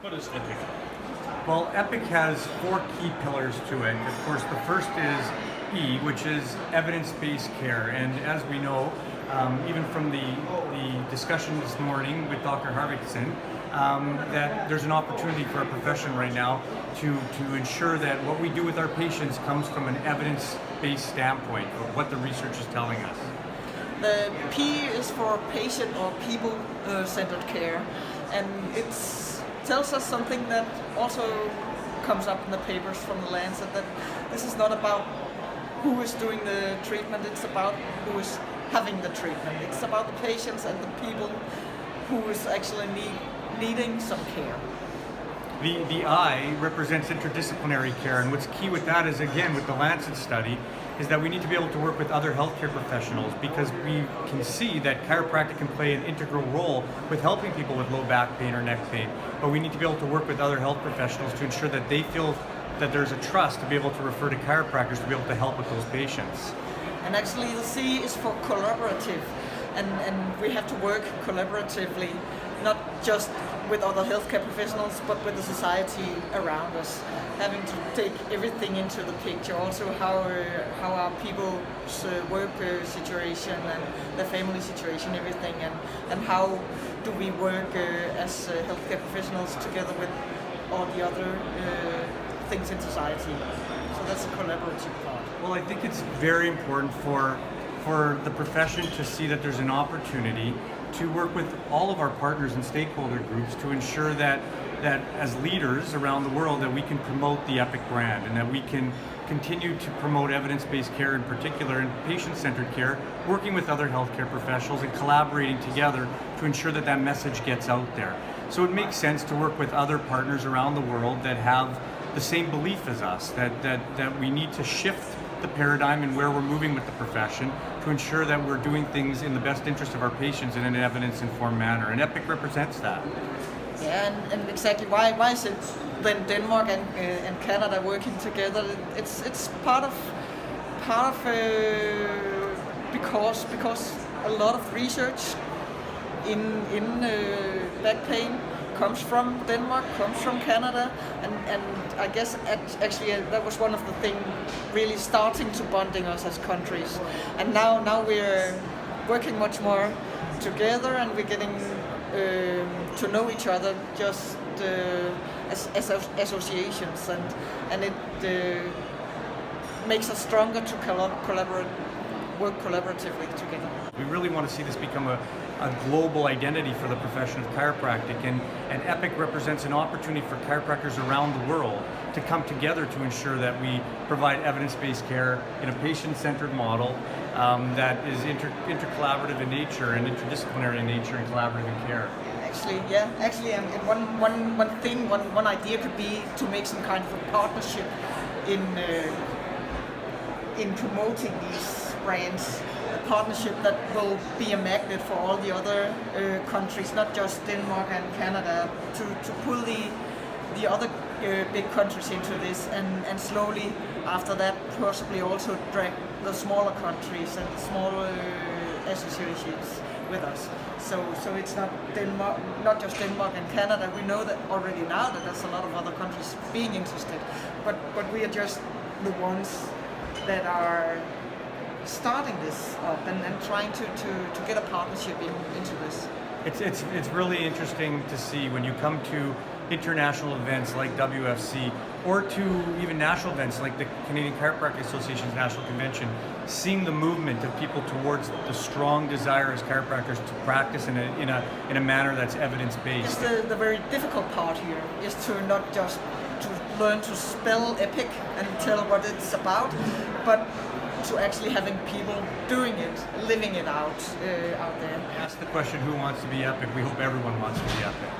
What is EPIC? Well, EPIC has 4 key pillars to it. Of course, the first is E, which is evidence-based care. And as we know, even from the discussion this morning with Dr. Jørgensen, that there's an opportunity for our profession right now to ensure that what we do with our patients comes from an evidence-based standpoint of what the research is telling us. The P is for patient or people-centered care, and it tells us something that also comes up in the papers from the Lancet, that this is not about who is doing the treatment, it's about who is having the treatment. It's about the patients and the people who is actually needing some care. The I represents interdisciplinary care, and what's key with that is, again, with the Lancet study, is that we need to be able to work with other healthcare professionals, because we can see that chiropractic can play an integral role with helping people with low back pain or neck pain. But we need to be able to work with other health professionals to ensure that they feel that there's a trust to be able to refer to chiropractors to be able to help with those patients. And actually the C is for collaborative, and we have to work collaboratively, not just with other healthcare professionals, but with the society around us, having to take everything into the picture, also how our people's work situation and their family situation, everything, and how do we work as healthcare professionals together with all the other things in society. So that's a collaborative part. Well, I think it's very important for the profession to see that there's an opportunity to work with all of our partners and stakeholder groups to ensure that as leaders around the world that we can promote the EPIC brand, and that we can continue to promote evidence-based care in particular, and patient-centered care, working with other healthcare professionals and collaborating together to ensure that that message gets out there. So it makes sense to work with other partners around the world that have the same belief as us, that we need to shift the paradigm and where we're moving with the profession to ensure that we're doing things in the best interest of our patients in an evidence-informed manner, and EPIC represents that. Yeah, and exactly why is it then Denmark and Canada working together? It's part of because a lot of research in back pain comes from Denmark, comes from Canada, and I guess actually that was one of the things really starting to bonding us as countries. And now we're working much more together, and we're getting to know each other just as associations, and it makes us stronger to work collaboratively together. We really want to see this become a global identity for the profession of chiropractic, and EPIC represents an opportunity for chiropractors around the world to come together to ensure that we provide evidence-based care in a patient-centered model that is intercollaborative in nature and interdisciplinary in nature and collaborative in care. Actually, and one idea could be to make some kind of a partnership in promoting these brands. A partnership that will be a magnet for all the other countries, not just Denmark and Canada, to pull the other big countries into this, and slowly after that possibly also drag the smaller countries and the smaller associations with us. So it's not just Denmark and Canada. We know that already now that there's a lot of other countries being interested, but we are just the ones that are starting this up and trying to get a partnership into this. It's really interesting to see when you come to international events like WFC, or to even national events like the Canadian Chiropractic Association's National Convention, seeing the movement of people towards the strong desire as chiropractors to practice in a manner that's evidence-based. The very difficult part here is to not just to learn to spell EPIC and tell what it's about, but to actually having people doing it, living it out there. Ask the question, who wants to be EPIC? We hope everyone wants to be EPIC.